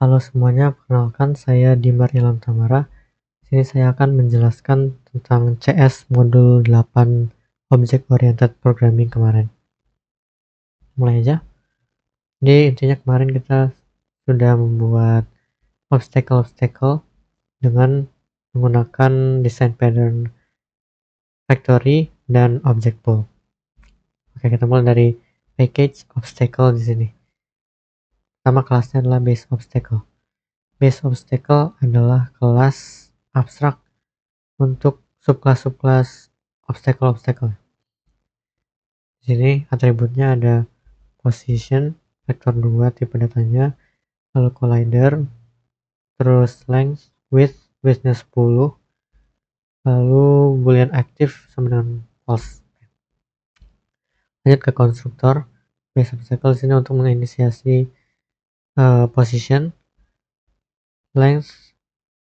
Halo semuanya, perkenalkan saya Dimar Ilham Tamara. Di sini saya akan menjelaskan tentang CS modul 8 Object Oriented Programming kemarin. Mulai aja. Jadi intinya kemarin kita sudah membuat obstacle dengan menggunakan design pattern factory dan object pool. Oke, kita mulai dari package obstacle di sini. Pertama kelasnya adalah base obstacle. Base obstacle adalah kelas abstrak untuk subkelas obstacle. Di sini atributnya ada position, vektor 2 tipe datanya, lalu collider, terus length, widthnya 10, lalu boolean active sama dengan false. Lanjut ke konstruktor base obstacle di sini untuk menginisiasi position, length,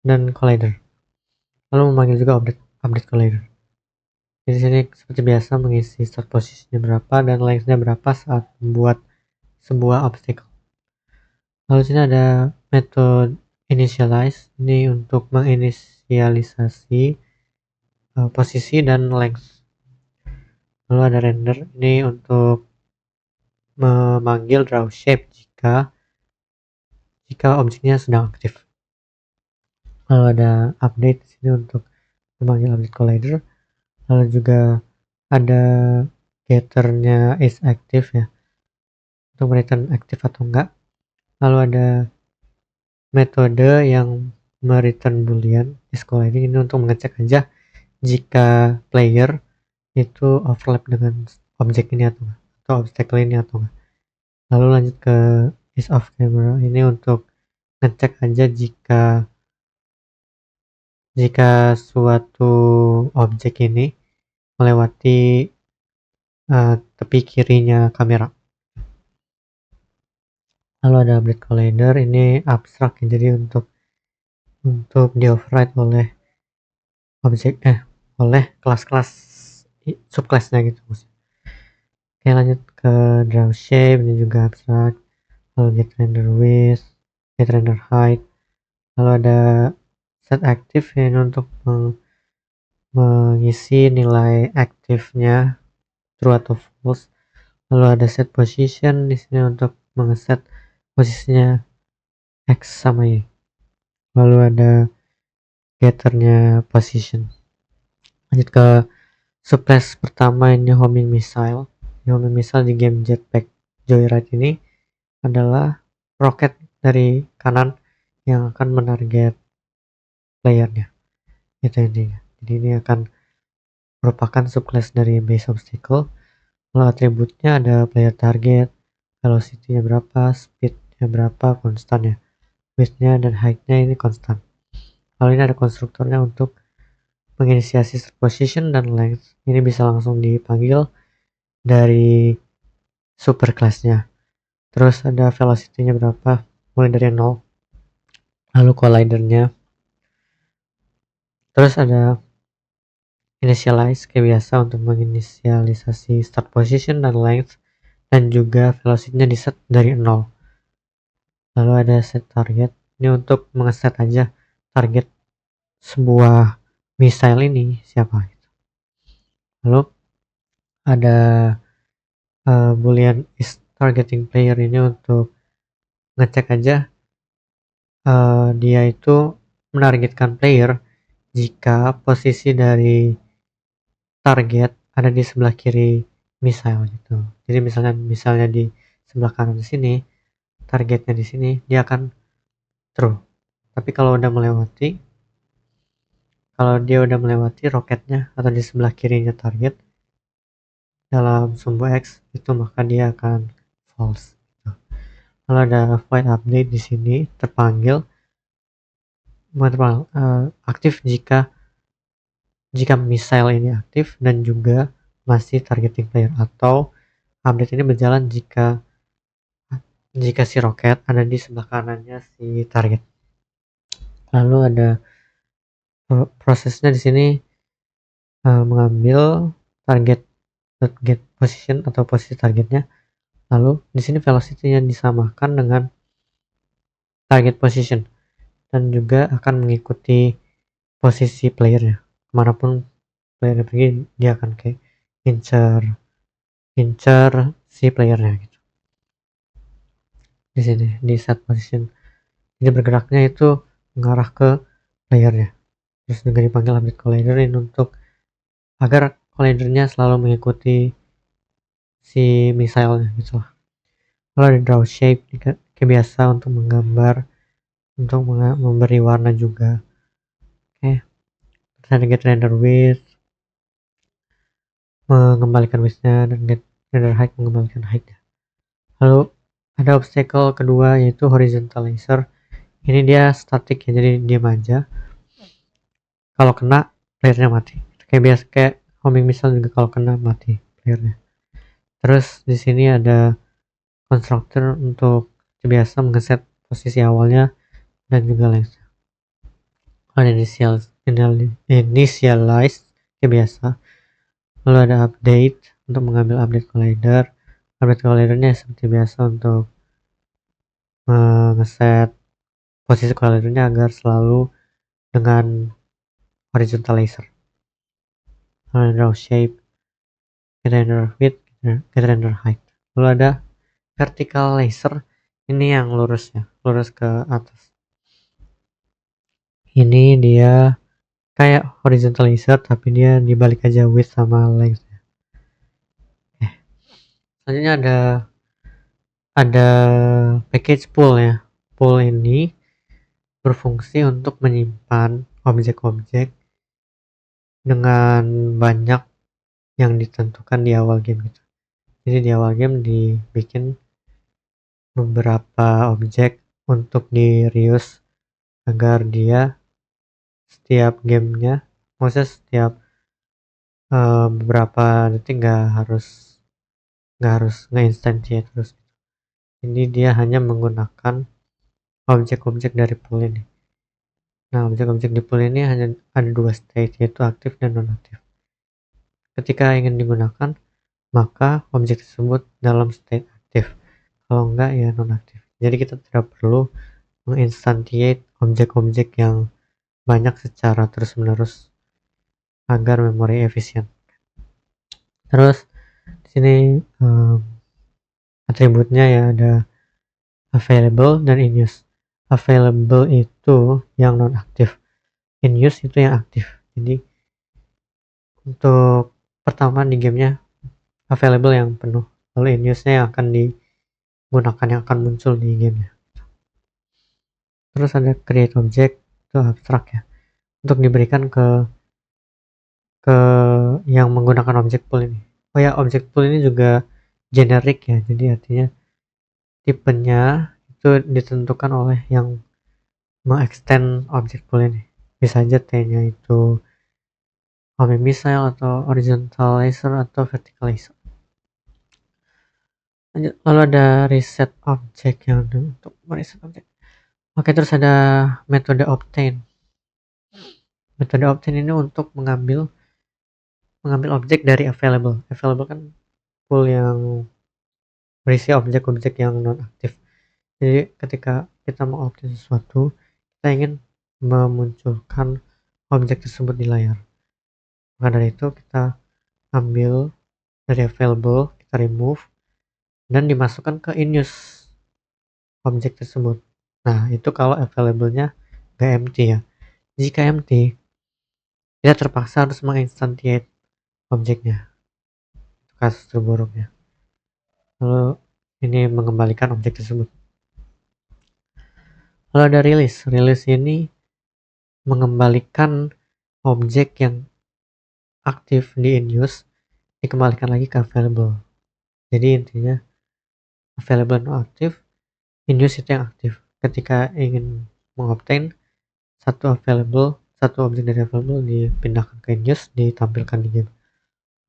dan collider. Lalu memanggil juga update collider. Di sini seperti biasa mengisi start posisinya berapa dan lengthnya berapa saat membuat sebuah obstacle. Lalu sini ada metode initialize, ini untuk menginisialisasi posisi dan length. Lalu ada render, ini untuk memanggil draw shape jika objeknya sedang aktif. Lalu ada update di sini untuk memanggil update collider. Lalu juga ada getternya is active ya, untuk return aktif atau enggak. Lalu ada metode yang mereturn boolean is colliding, ini untuk mengecek aja jika player itu overlap dengan objek ini atau obstacle ini atau enggak. Lalu lanjut ke is off camera, ini untuk ngecek aja jika suatu objek ini melewati tepi kirinya kamera. Lalu ada update collider, ini abstrak ya, jadi untuk di override oleh objek oleh kelas-kelas subclassnya gitu. Oke, lanjut ke draw shape, ini juga abstrak. Lalu get render width, get render height. Lalu ada set active ya, ini untuk mengisi nilai aktifnya true atau false. Lalu ada set position di sini untuk mengeset posisinya x sama y. Lalu ada getternya position. Lanjut ke subclass pertama, ini homing missile. Homing missile di game Jetpack Joyride ini adalah roket dari kanan yang akan menarget playernya, itu intinya. Jadi ini akan merupakan subclass dari base obstacle. Lalu atributnya ada player target, velocity-nya berapa, speed-nya berapa, konstannya, width-nya dan height-nya ini konstan. Lalu ini ada konstruktornya untuk menginisiasi start position dan length, ini bisa langsung dipanggil dari superclass-nya. Terus ada velocity-nya berapa, mulai dari 0. Lalu collider-nya. Terus ada initialize kayak biasa untuk menginisialisasi start position dan length, dan juga velocity-nya di set dari 0. Lalu ada set target, ini untuk mengeset aja target sebuah missile ini siapa gitu. Lalu ada boolean is targeting player, ini untuk ngecek aja dia itu menargetkan player jika posisi dari target ada di sebelah kiri missile gitu. Jadi misalnya di sebelah kanan di sini, targetnya di sini, dia akan true. Tapi kalau dia udah melewati roketnya atau di sebelah kirinya target dalam sumbu X itu, maka dia akan false gitu. Kalau ada void update di sini terpanggil aktif jika missile ini aktif dan juga masih targeting player, atau update ini berjalan jika si roket ada di sebelah kanannya si target. Lalu ada prosesnya di sini mengambil target position atau posisi targetnya. Lalu di sini velocity-nya disamakan dengan target position, dan juga akan mengikuti posisi playernya. Kemanapun playernya pergi, dia akan kayak incer si playernya gitu. Di sini di set position, jadi bergeraknya itu mengarah ke playernya. Terus juga dipanggil update collider ini untuk agar collidernya selalu mengikuti si misalnya gitu lah. Kalau ada draw shape, kayak biasa untuk menggambar, untuk memberi warna juga. Oke, terus ada get render width, mengembalikan widthnya, dan get render height, mengembalikan heightnya. Lalu ada obstacle kedua, yaitu horizontal laser. Ini dia static ya, jadi diam aja. Kalau kena, playernya mati. Kayak biasa, kayak homing missile juga kalau kena mati playernya. Terus di sini ada constructor untuk biasa mengeset posisi awalnya dan juga length. Ada initialize kayak biasa. Lalu ada update untuk mengambil update collider. Update collidernya seperti biasa untuk mengeset posisi collidernya agar selalu dengan horizontal laser. Lalu draw shape, get render width, get render height. Lalu ada vertical laser, ini yang lurus ya, lurus ke atas. Ini dia kayak horizontal laser tapi dia dibalik aja width sama length. Selanjutnya ada package pool ya. Pool ini berfungsi untuk menyimpan objek-objek dengan banyak yang ditentukan di awal game gitu. Jadi di awal game dibikin beberapa objek untuk di reuse agar dia setiap gamenya, maksudnya setiap beberapa detik nggak harus nge-instantiate terus. Jadi dia hanya menggunakan objek-objek dari pool ini. Nah, objek-objek di pool ini hanya ada dua state, yaitu aktif dan non-aktif. Ketika ingin digunakan, maka objek tersebut dalam state aktif. Kalau enggak, ya non-aktif. Jadi kita tidak perlu menginstantiate objek-objek yang banyak secara terus-menerus agar memori efisien. Terus di sini atributnya ya ada available dan in use. Available itu yang non aktif, in use itu yang aktif. Jadi untuk pertama di gamenya available yang penuh, lalu in use nya yang akan digunakan, yang akan muncul di gamenya. Terus ada create object, itu abstrak ya, untuk diberikan ke yang menggunakan objek pool ini. Oh ya, objek pool ini juga generic ya, jadi artinya tipenya itu ditentukan oleh yang mengextend objek pool ini. Bisa aja T-nya itu homing missile atau horizontal laser atau vertical laser. Lanjut, lalu ada reset object yang untuk mereset objek. Oke, terus ada metode obtain. Metode obtain ini untuk mengambil objek dari available. Available kan pool yang berisi objek-objek yang non aktif. Jadi ketika kita mau obtain sesuatu, kita ingin memunculkan objek tersebut di layar. Maka dari itu kita ambil dari available, kita remove dan dimasukkan ke in use objek tersebut. Nah, itu kalau available-nya gak empty ya. Jika empty, kita terpaksa harus menginstantiate objeknya. Itu kasus terburuknya. Lalu ini mengembalikan objek tersebut. Lalu ada release. Release ini mengembalikan objek yang aktif di in use dikembalikan lagi ke available. Jadi intinya available non aktif, in use itu yang aktif. Ketika ingin mengobtain satu objek dari available dipindahkan ke in use, ditampilkan di game.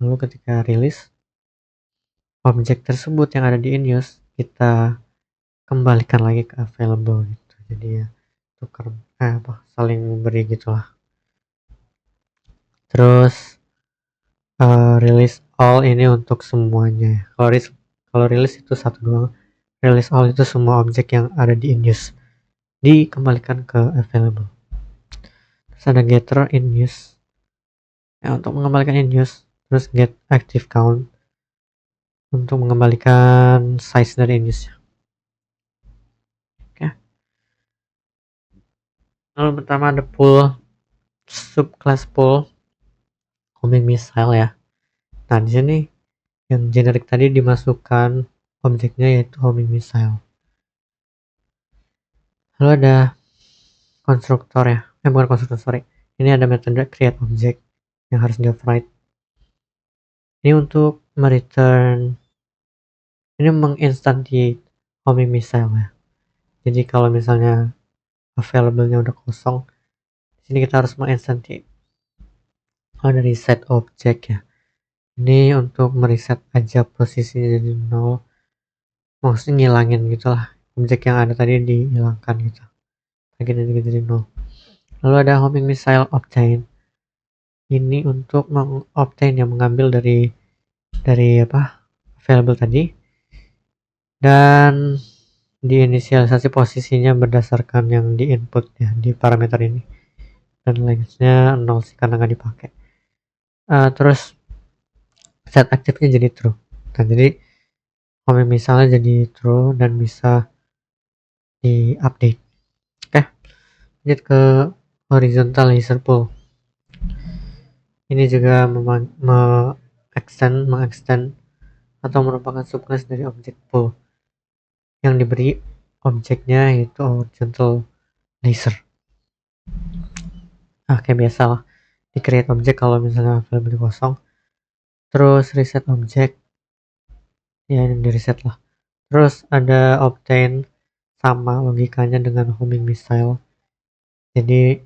Lalu ketika release, objek tersebut yang ada di in use kita kembalikan lagi ke available gitu. Jadi ya tukar saling memberi gitulah. Terus release all ini untuk semuanya. Kalau release itu satu doang. Release all itu semua objek yang ada di in use. dikembalikan ke available. Terus ada getter in use untuk mengembalikan in use, terus get active count untuk mengembalikan size dari in use. Oke. Lalu pertama ada pool, subclass pool homing missile ya. Nah di sini yang generic tadi dimasukkan objeknya yaitu homing missile. Lalu ada konstruktor ya, bukan konstruktor, sorry. Ini ada metode create object yang harus di override. Ini untuk mereturn, ini menginstantiate homing missile ya. Jadi kalau misalnya available-nya udah kosong, di sini kita harus menginstantiate. Ada reset object ya. Ini untuk mereset aja posisinya jadi 0. Maksudnya ngilangin gitulah, objek yang ada tadi dihilangkan gitu. Lagi jadi 0. Lalu ada homing missile obtain. Ini untuk mengobtain yang mengambil dari available tadi, dan diinisialisasi posisinya berdasarkan yang di input ya di parameter ini, dan lengthnya 0 sih karena nggak dipakai. Terus set aktifnya jadi true. Nah jadi homing misalnya jadi true dan bisa di update. Oke, lanjut ke horizontal laser pool. Ini juga mengextend atau merupakan subclass dari object pool yang diberi objeknya yaitu horizontal laser. Kayak biasa lah, di create object kalau misalnya available kosong, terus reset object ya, ini di reset lah. Terus ada obtain, sama logikanya dengan homing missile, jadi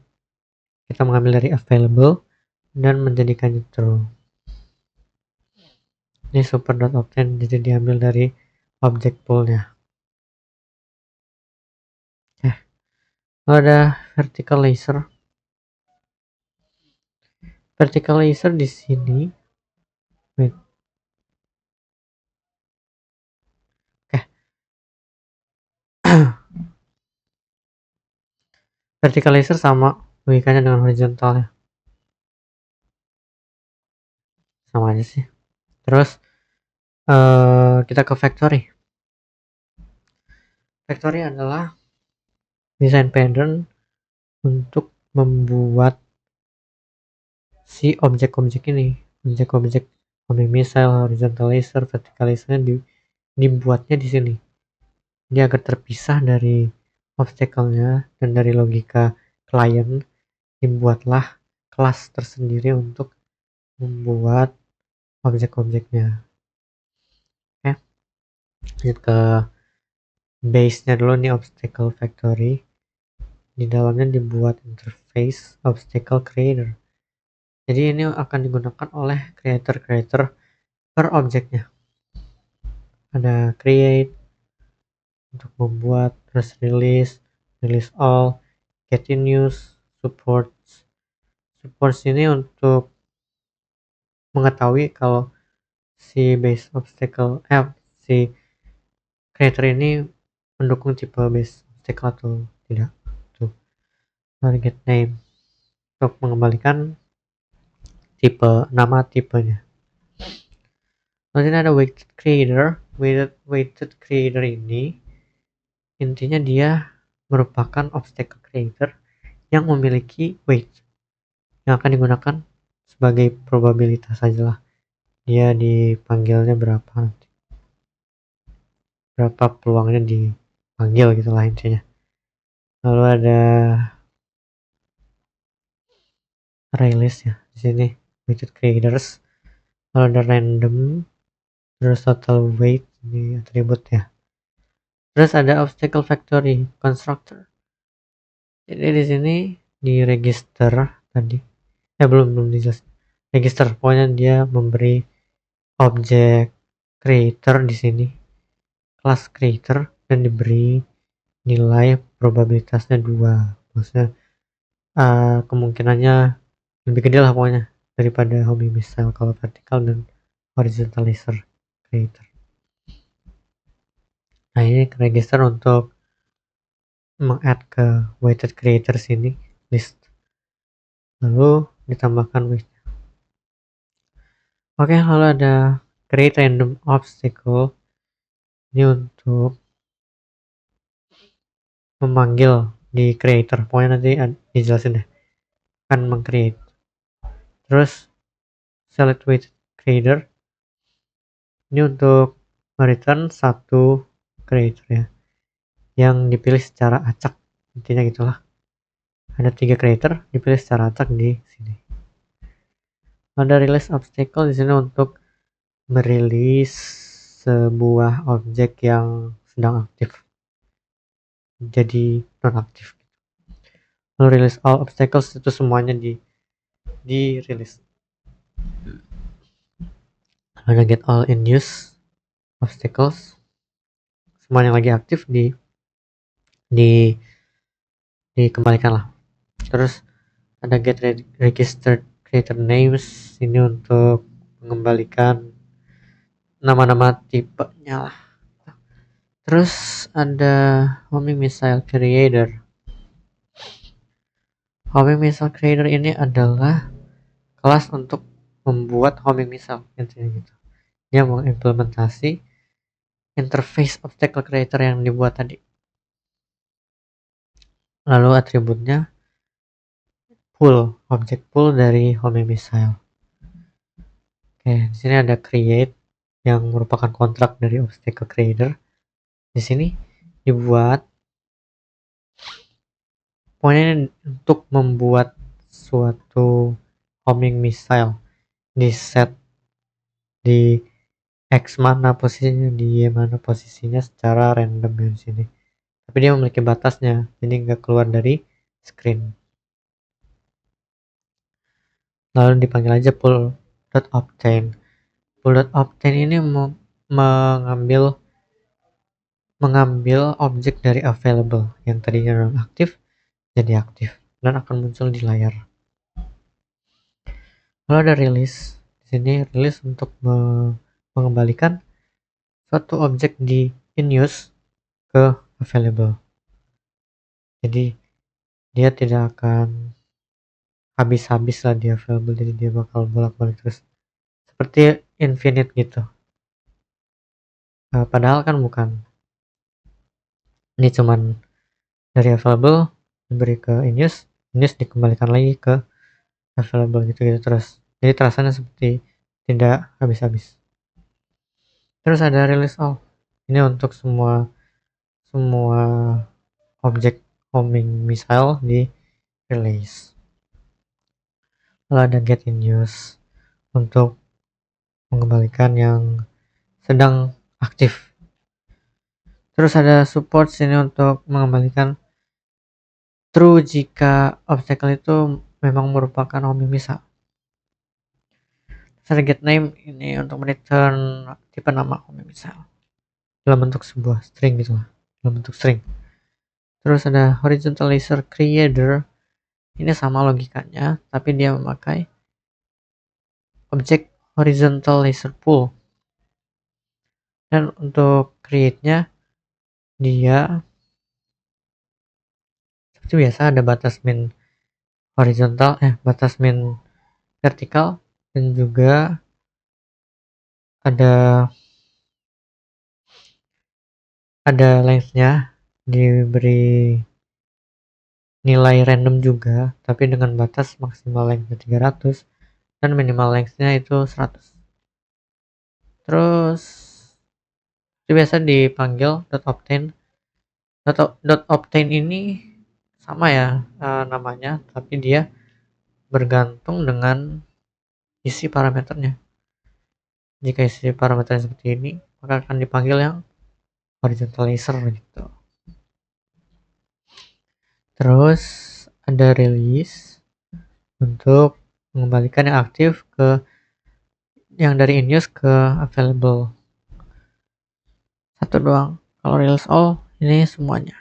kita mengambil dari available dan menjadikannya true. Ini super.obtain, jadi diambil dari object poolnya. Ada vertical laser. Vertical laser di sini, vertical laser sama logikanya dengan horizontal ya, sama aja sih. Terus kita ke factory. Factory adalah desain pattern untuk membuat si objek-objek ini, objek-objek homing missile, horizontal laser, vertical lasernya dibuatnya di sini. Dia agar terpisah dari obstacle-nya dan dari logika klien, dibuatlah kelas tersendiri untuk membuat objek-objeknya. Oke, lanjut ke base-nya dulu nih, obstacle factory. Di dalamnya dibuat interface obstacle creator. Jadi ini akan digunakan oleh creator per objeknya. Ada create untuk membuat, terus release all, get in use, supports ini untuk mengetahui kalau si base obstacle si creator ini mendukung tipe base obstacle atau tidak. Tuh, target name untuk mengembalikan nama tipenya. Lalu ini ada weighted creator. Weighted creator ini intinya dia merupakan obstacle creator yang memiliki weight yang akan digunakan sebagai probabilitas saja lah, dia dipanggilnya berapa nanti, berapa peluangnya dipanggil gitulah intinya. Lalu ada release ya di sini, weighted creators. Lalu ada random, terus total weight, ini atribut ya. Terus ada obstacle factory constructor. Jadi di sini di register tadi, belum dijelasin. Register, pokoknya dia memberi objek creator di sini, kelas creator, dan diberi nilai probabilitasnya 2. Maksudnya kemungkinannya lebih gede lah pokoknya daripada homing missile kalau vertical dan horizontal laser creator. Nah ini register untuk meng-add ke weighted creators ini list, lalu ditambahkan width. Oke, lalu ada create random obstacle. Ini untuk memanggil di creator, pokoknya nanti dijelasin deh, kan meng-create. Terus select weighted creator, ini untuk return satu creator ya, yang dipilih secara acak, intinya gitulah. Ada 3 creator dipilih secara acak di sini. Ada release obstacle di sini untuk merilis sebuah objek yang sedang aktif jadi non-aktif. Lalu release all obstacles, itu semuanya di release. Ada get all in use obstacles, semuanya lagi aktif di dikembalikan lah. Terus ada get registered creator names, ini untuk mengembalikan nama-nama tipenya lah. Terus ada homing missile creator. Homing missile creator ini adalah kelas untuk membuat homing missile, intinya gitu. Dia mengimplementasi interface obstacle creator yang dibuat tadi. Lalu atributnya pool, object pool dari homing missile. Oke, di sini ada create yang merupakan kontrak dari obstacle creator. Di sini dibuat, pokoknya untuk membuat suatu homing missile di set di X mana posisinya, di Y mana posisinya secara random di sini. Tapi dia memiliki batasnya, jadi nggak keluar dari screen. Lalu dipanggil aja pull.obtain. Pull.obtain ini mengambil objek dari available yang tadinya non aktif jadi aktif dan akan muncul di layar. Lalu ada release. Di sini release untuk mengembalikan suatu objek di in use ke available. Jadi dia tidak akan habis-habis lah di available, jadi dia bakal bolak-balik terus seperti infinite gitu. Padahal kan bukan. Ini cuman dari available diberi ke in use dikembalikan lagi ke available gitu terus. Jadi terasanya seperti tidak habis-habis. Terus ada release all. Ini untuk semua objek homing missile di release. Lalu ada get in use untuk mengembalikan yang sedang aktif. Terus ada support sini untuk mengembalikan true jika obstacle itu memang merupakan homing missile. Terus ada get name, ini untuk return tipe nama homing missile dalam bentuk sebuah string gitu lah, dalam bentuk string. Terus ada horizontal laser creator, ini sama logikanya tapi dia memakai objek horizontal laser pool, dan untuk create-nya dia seperti biasa ada batas min horizontal, batas min vertikal, dan juga ada length-nya, diberi nilai random juga tapi dengan batas maksimal length 300 dan minimal length-nya itu 100. Terus itu biasa dipanggil .obtain. .obtain ini sama ya namanya, tapi dia bergantung dengan isi parameternya. Jika isi parameternya seperti ini, maka akan dipanggil yang horizontal laser gitu. Terus ada release untuk mengembalikan yang aktif ke yang dari in use ke available. Satu doang. Kalau release all ini semuanya.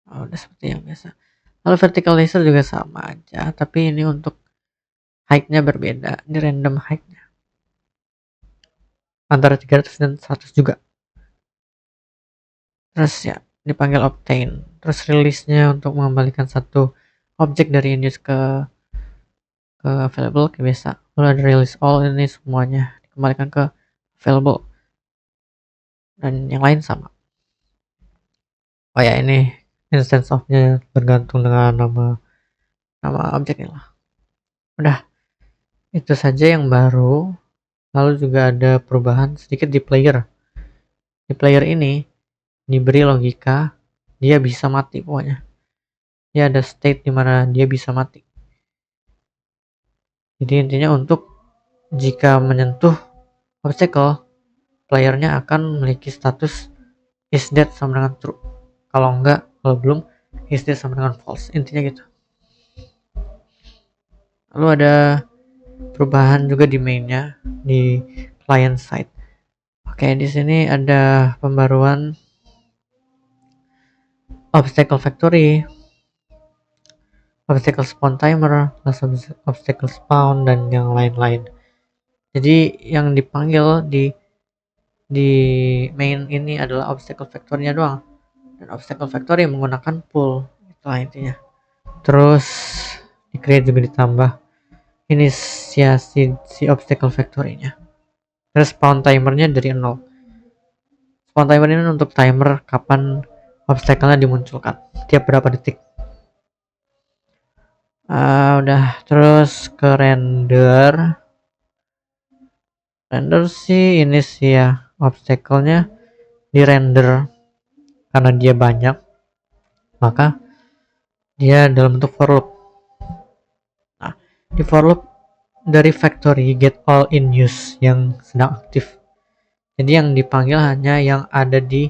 Udah seperti yang biasa. Lalu vertical laser juga sama aja, tapi ini untuk height-nya berbeda. Ini random height-nya antara 300 dan 100 juga. Terus ya, dipanggil obtain. Terus release-nya untuk mengembalikan satu objek dari in use ke available kayak biasa. Lalu ada release all, ini semuanya dikembalikan ke available, dan yang lain sama. Oh ya, ini instance of-nya bergantung dengan nama objeknya lah. Udah, itu saja yang baru. Lalu juga ada perubahan sedikit di player. Di player ini diberi logika dia bisa mati pokoknya. Dia ada state dimana dia bisa mati. Jadi intinya untuk jika menyentuh obstacle, playernya akan memiliki status is dead sama dengan true. Kalau belum, is dead sama dengan false. Intinya gitu. Lalu ada perubahan juga di mainnya, di client side. Oke, di sini ada pembaruan obstacle factory, obstacle spawn timer, obstacle spawn, dan yang lain-lain. Jadi yang dipanggil di main ini adalah obstacle factory-nya doang, dan obstacle factory menggunakan pool, itulah intinya. Terus di create juga ditambah inisiasi si obstacle factory-nya. Terus spawn timernya dari 0. Spawn timer ini untuk timer kapan obstacle-nya dimunculkan, tiap berapa detik. Udah, terus ke render sih ini sih ya, obstacle-nya di render karena dia banyak, maka dia dalam bentuk for loop. Nah, di for loop dari factory get all in use yang sedang aktif. Jadi yang dipanggil hanya yang ada di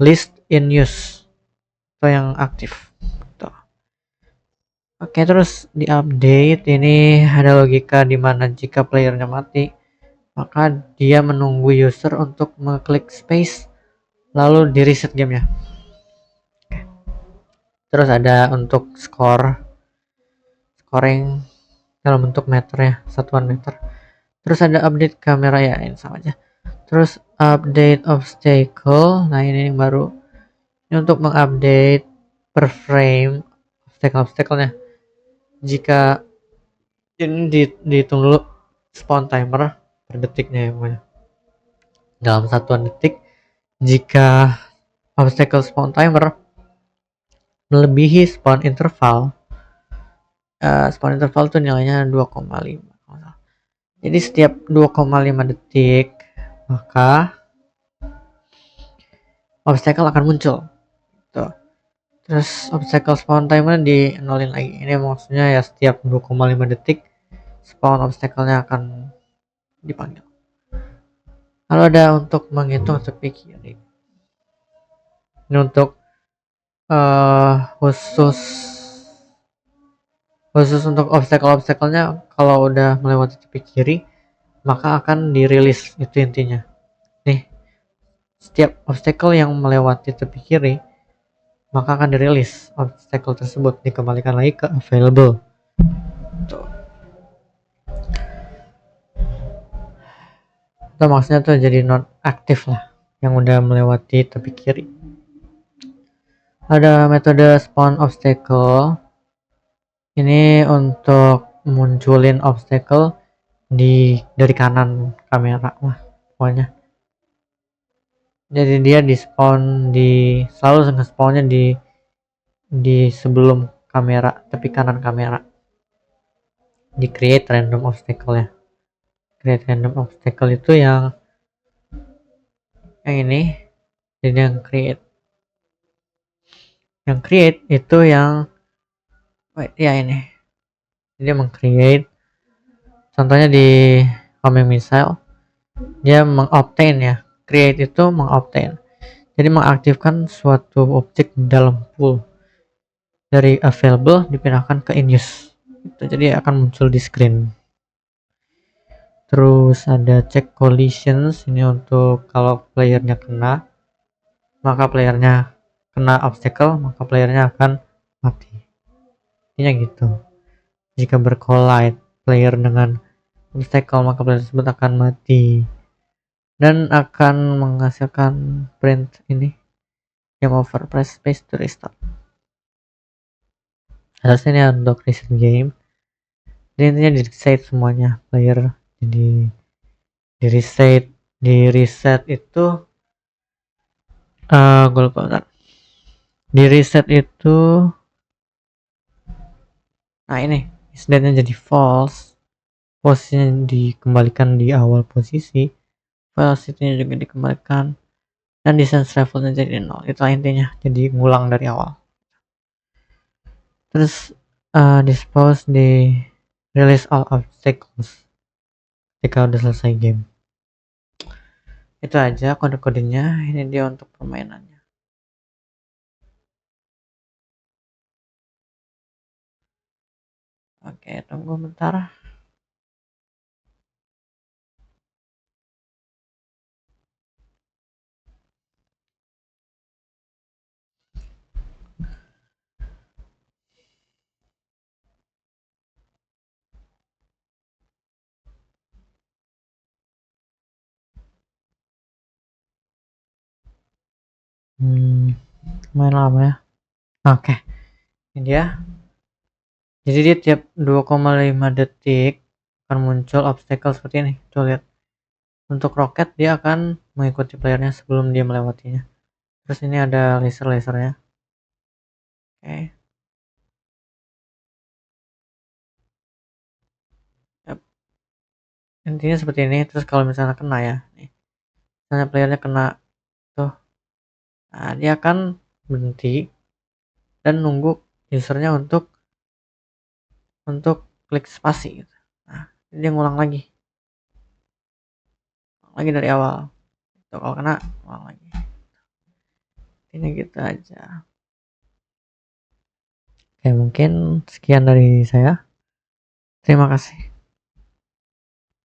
list in use atau yang aktif. Tuh. Oke, terus di update ini ada logika dimana jika playernya mati, maka dia menunggu user untuk mengklik space lalu di reset gamenya. Terus ada untuk scoring dalam bentuk meter ya, satuan meter. Terus ada update kamera ya, ini sama aja. Terus update obstacle, nah ini yang baru. Ini untuk mengupdate per frame obstacle-nya. Jika ini dihitung dulu spawn timer per detiknya ya pokoknya. Dalam satuan detik, jika obstacle spawn timer melebihi spawn interval tuh nilainya 2,5. Jadi setiap 2,5 detik maka obstacle akan muncul tuh. Terus obstacle spawn timer di nolin lagi. Ini maksudnya ya setiap 2,5 detik spawn obstacle-nya akan dipanggil. Lalu ada untuk menghitung tepi kiri. Ini untuk khusus untuk obstacle-nya, kalau udah melewati tepi kiri maka akan dirilis, itu intinya. Nih, setiap obstacle yang melewati tepi kiri maka akan dirilis obstacle tersebut, dikembalikan lagi ke available. Tuh. Itu maksudnya tuh jadi non aktif lah yang udah melewati tepi kiri. Ada metode spawn obstacle. Ini untuk munculin obstacle dari kanan kamera lah pokoknya. Jadi dia selalu nge-spawnnya di sebelum kamera, tepi kanan kamera. Di create random obstacle ya. Create random obstacle itu yang ini. Jadi yang create itu yang ya ini. Dia meng-create, contohnya di homing missile dia mengobtain ya. Create itu mengobtain, jadi mengaktifkan suatu objek dalam pool dari available dipindahkan ke in use itu, jadi akan muncul di screen. Terus ada check collisions, ini untuk kalau playernya kena obstacle maka playernya akan mati. Intinya gitu. Jika bercollide player dengan obstacle maka player tersebut akan mati dan akan menghasilkan print ini game over, press space to restart. Atasnya ini untuk reset game. Jadi intinya di reset semuanya player, jadi di reset itu gue lupa bentar. Di reset itu, nah ini incidentnya jadi false, posisinya dikembalikan di awal posisi, velocity-nya juga dikembalikan, dan distance travelnya jadi 0. Itulah intinya, jadi ngulang dari awal. Terus dispose di release all obstacles ketika udah selesai game. Itu aja kode-kodenya. Ini dia untuk permainannya. Oke, tunggu bentar. Main lama ya. Oke, ini dia. Jadi dia tiap 2,5 detik akan muncul obstacle seperti ini. Tuh lihat. Untuk roket dia akan mengikuti playernya sebelum dia melewatinya. Terus ini ada laser-lasernya. Oke. Yap. Intinya seperti ini. Terus kalau misalnya kena ya, nih. Misalnya playernya kena tuh, nah dia akan berhenti dan nunggu usernya untuk klik spasi gitu. Nah, dia ngulang lagi dari awal. Tuh, kalau kena ulang lagi. Ini gitu aja. Oke, mungkin sekian dari saya. Terima kasih.